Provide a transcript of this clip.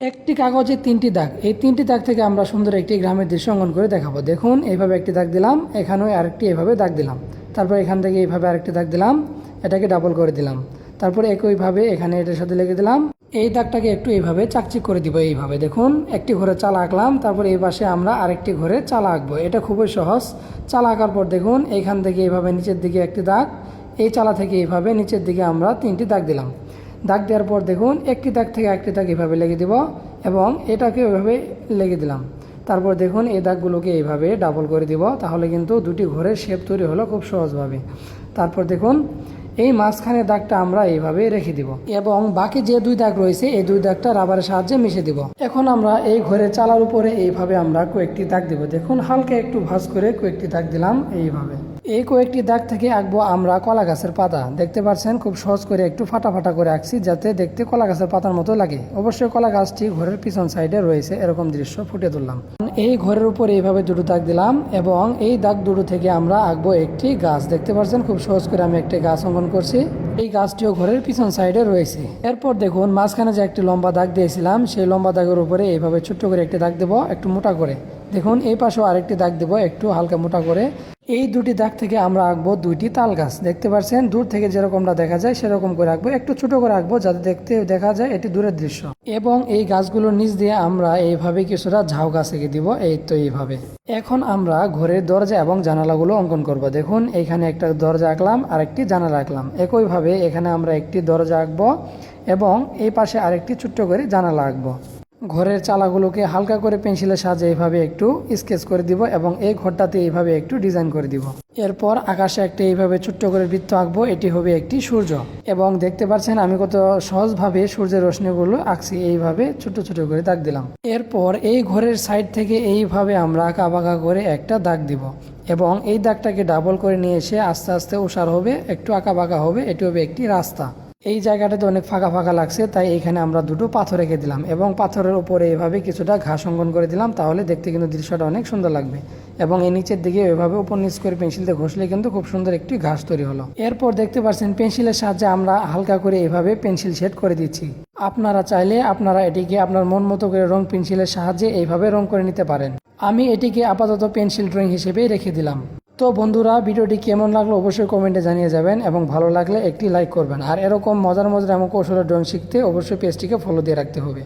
একটি কাগজে তিনটি দাগ, এই তিনটি দাগ থেকে আমরা সুন্দর একটি গ্রামের দৃশ্য অঙ্কন করে দেখাবো। দেখুন এইভাবে একটি দাগ দিলাম, এখানেও আরেকটি এইভাবে দাগ দিলাম, তারপর এখান থেকে এইভাবে আরেকটি দাগ দিলাম, এটাকে ডাবল করে দিলাম, তারপর একইভাবে এখানে এটার সাথে লেগে দিলাম। এই দাগটাকে একটু এইভাবে চাকচিক করে দিব। এইভাবে দেখুন একটি ঘরে চালা আঁকলাম, তারপর এই পাশে আমরা আরেকটি ঘরে চালা আঁকবো। এটা খুবই সহজ। চালা আঁকার পর দেখুন এইখান থেকে এইভাবে নিচের দিকে একটি দাগ, এই চালা থেকে এইভাবে নিচের দিকে আমরা তিনটি দাগ দিলাম। দাগ দেওয়ার পর দেখুন একটি দাগ থেকে একটি দাগ এভাবে লেগে দিব এবং এটাকে এভাবে লেগে দিলাম। তারপর দেখুন এই দাগগুলোকে এইভাবে ডাবল করে দিব, তাহলে কিন্তু দুটি ঘরের শেপ তৈরি হলো খুব সহজভাবে। তারপর দেখুন এই মাঝখানে দাগটা আমরা এইভাবে রেখে দিব এবং বাকি যে দুই দাগ রয়েছে এই দুই দাগটা রাবারের সাহায্যে মিশে দিব। এখন আমরা এই ঘরের চালার উপরে এইভাবে আমরা কয়েকটি দাগ দিব। দেখুন হালকা একটু ভাঁজ করে কয়েকটি দাগ দিলাম এইভাবে। এই কয়েকটি দাগ থেকে আঁকবো আমরা কলা গাছের পাতা। দেখতে পাচ্ছেন খুব সহজ করে একটু ফাটা ফাটা করে আঁকছি, যাতে দেখতে কলা গাছের পাতার মতো লাগে। অবশ্যই কলা গাছটি ঘরের পিছন সাইডে রয়েছে, এরকম দৃশ্য ফুটে তুললাম। এই ঘরের উপর এইভাবে দুটো দাগ দিলাম এবং এই দাগ দুটো থেকে আমরা আঁকবো একটি গাছ। দেখতে পাচ্ছেন খুব সহজ করে আমি একটি গাছ অঙ্কন করছি। এই গাছটিও ঘরের পিছন সাইডে রয়েছে। এরপর দেখুন মাঝখানে যে একটি লম্বা দাগ দিয়েছিলাম, সেই লম্বা দাগের উপরে এইভাবে ছোট্ট করে একটি দাগ দেবো একটু মোটা করে। দেখুন এই পাশেও আরেকটি দাগ দেবো একটু হালকা মোটা করে। এই দুটি দাগ থেকে আমরা আঁকবো দুইটি তাল গাছ। দেখতে পাচ্ছেন দূর থেকে যেরকমটা দেখা যায় সেরকম করে আঁকবো, একটু ছোট করে আঁকবো যাতে দেখতে দেখা যায় এটি দূরের দৃশ্য। এবং এই গাছগুলোর নিচ দিয়ে আমরা এইভাবে কিছুটা ঝাউ গাছ এঁকে দিব, এই তো এইভাবে। এখন আমরা ঘরের দরজা এবং জানালাগুলো অঙ্কন করব। দেখুন এইখানে একটা দরজা আঁকলাম আর একটি জানালা আঁকলাম। একইভাবে এখানে আমরা একটি দরজা আঁকবো এবং এই পাশে আরেকটি ছোট্ট করে জানালা আঁকবো। ঘরের চালাগুলোকে হালকা করে পেন্সিলের সাহায্যে এইভাবে একটু স্কেচ করে দিব এবং এই ঘরটাতে এইভাবে একটু ডিজাইন করে দিব। এরপর আকাশে একটা এইভাবে ছোট্ট করে বৃত্ত আঁকবো, এটি হবে একটি সূর্য। এবং দেখতে পাচ্ছেন আমি কত সহজভাবে সূর্যের রশ্মিগুলো আঁকছি, এইভাবে ছোট ছোট করে দাগ দিলাম। এরপর এই ঘরের সাইড থেকে এইভাবে আমরা আঁকা বাঁকা করে একটা দাগ দিব এবং এই দাগটাকে ডাবল করে নিয়ে এসে আস্তে আস্তে ওষার হবে, একটু আঁকা বাঁকা হবে, এটি হবে একটি রাস্তা। এই জায়গাটাতে অনেক ফাঁকা ফাঁকা লাগছে, তাই এখানে আমরা দুটো পাথর রেখে দিলাম এবং পাথরের উপরে এভাবে কিছুটা ঘাস অঙ্কন করে দিলাম, তাহলে দেখতে কিন্তু দৃশ্যটা অনেক সুন্দর লাগবে। এবং এই নিচের দিকে এভাবে উপর নিচ করে পেন্সিল দিয়ে ঘষলে কিন্তু খুব সুন্দর একটি ঘাস তৈরি হলো। এরপর দেখতে পাচ্ছেন পেন্সিলের সাহায্যে আমরা হালকা করে এভাবে পেন্সিল শেড করে দিচ্ছি। আপনারা চাইলে আপনারা এটিকে আপনার মন মতো করে রং পেন্সিলের সাহায্যে এইভাবে রং করে নিতে পারেন। আমি এটিকে আপাতত পেন্সিল ড্রয়িং হিসেবে রেখে দিলাম। তো বন্ধুরা ভিডিওটি কেমন লাগলো অবশ্যই কমেন্টে জানিয়ে যাবেন এবং ভালো লাগলে একটি লাইক করবেন। আর এরকম মজার মজার এমন কৌশলের ড্রয়িং শিখতে অবশ্যই পেজটিকে ফলো দিয়ে রাখতে হবে।